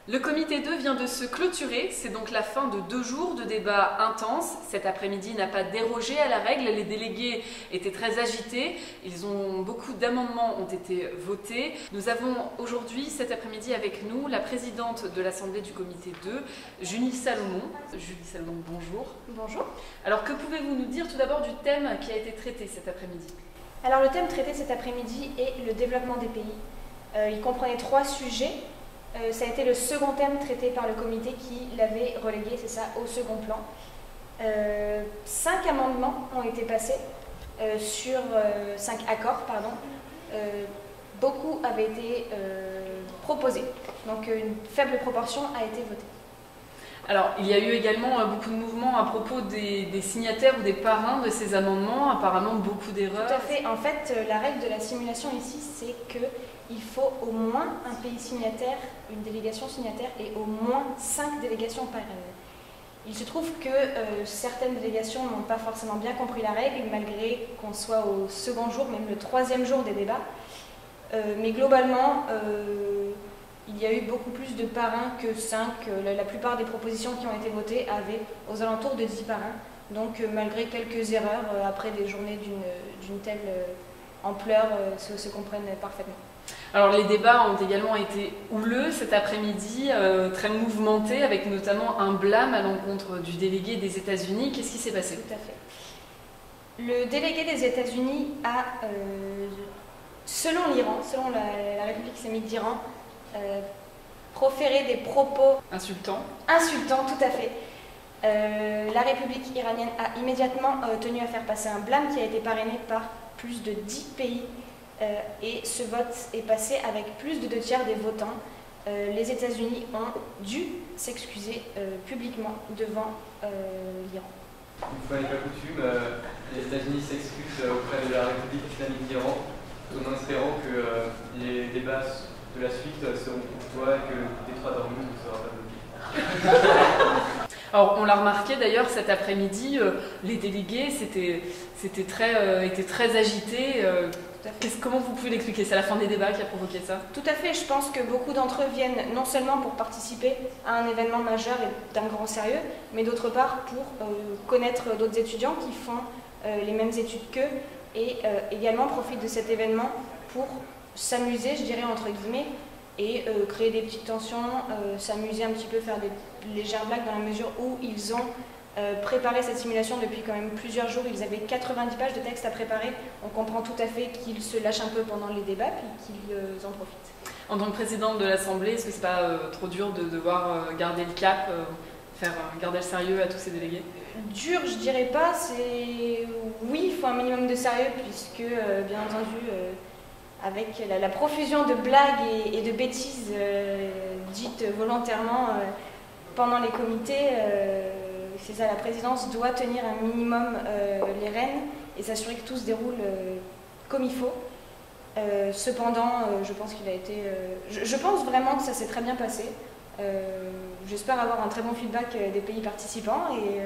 Le comité 2 vient de se clôturer, c'est donc la fin de 2 jours de débats intenses. Cet après-midi n'a pas dérogé à la règle, les délégués étaient très agités, beaucoup d'amendements ont été votés. Nous avons aujourd'hui, cet après-midi avec nous, la présidente de l'Assemblée du comité 2, Julie Salomon. Julie Salomon, bonjour. Bonjour. Alors que pouvez-vous nous dire tout d'abord du thème qui a été traité cet après-midi? Alors le thème traité cet après-midi est le développement des pays. Il comprenait 3 sujets. Ça a été le second thème traité par le comité qui l'avait relégué, c'est ça, au second plan. 5 amendements ont été passés sur 5 accords, pardon. Beaucoup avaient été proposés, donc une faible proportion a été votée. Alors, il y a eu également beaucoup de mouvements à propos des signataires ou des parrains de ces amendements, apparemment beaucoup d'erreurs. Tout à fait. En fait, la règle de la simulation ici, c'est qu'il faut au moins un pays signataire, une délégation signataire et au moins 5 délégations parraines. Il se trouve que certaines délégations n'ont pas forcément bien compris la règle, malgré qu'on soit au second jour, même le 3e jour des débats. Mais globalement, il y a eu beaucoup plus de parrains que 5. La plupart des propositions qui ont été votées avaient aux alentours de 10 parrains. Donc malgré quelques erreurs, après des journées d'une telle ampleur, se comprennent parfaitement. Alors les débats ont également été houleux cet après-midi, très mouvementés, avec notamment un blâme à l'encontre du délégué des États-Unis. Qu'est-ce qui s'est passé? Tout à fait. Le délégué des États-Unis a, selon l'Iran, selon la République islamique d'Iran, proféré des propos insultants, tout à fait. La République iranienne a immédiatement tenu à faire passer un blâme qui a été parrainé par plus de 10 pays et ce vote est passé avec plus de 2/3 des votants. Les États-Unis ont dû s'excuser publiquement devant l'Iran. Une fois n'est pas coutume, les États-Unis s'excusent auprès de la République islamique d'Iran, tout en espérant que les débats de la suite seront courtois et que le détroit d'Ormuz ne sera pas bloqué. Alors on l'a remarqué d'ailleurs cet après-midi, les délégués étaient très agités. Comment vous pouvez l'expliquer? C'est la fin des débats qui a provoqué ça? Tout à fait, je pense que beaucoup d'entre eux viennent non seulement pour participer à un événement majeur et d'un grand sérieux, mais d'autre part pour connaître d'autres étudiants qui font les mêmes études qu'eux et également profitent de cet événement pour s'amuser, je dirais entre guillemets, et créer des petites tensions, s'amuser un petit peu, faire des légères blagues dans la mesure où ils ont préparé cette simulation depuis quand même plusieurs jours. Ils avaient 90 pages de texte à préparer. On comprend tout à fait qu'ils se lâchent un peu pendant les débats puis qu'ils en profitent. En tant que présidente de l'Assemblée, est-ce que c'est pas trop dur de devoir garder le cap, garder le sérieux à tous ces délégués? Dur, je dirais pas. Oui, il faut un minimum de sérieux puisque, bien entendu, avec la profusion de blagues et de bêtises dites volontairement pendant les comités, c'est ça, la présidence doit tenir un minimum les rênes et s'assurer que tout se déroule comme il faut. Cependant, je pense qu'il a été... je pense vraiment que ça s'est très bien passé. J'espère avoir un très bon feedback des pays participants et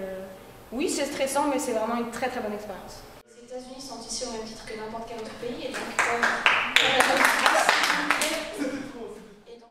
oui, c'est stressant, mais c'est vraiment une très très bonne expérience. Les États-Unis sont ici au même titre que n'importe quel autre pays et donc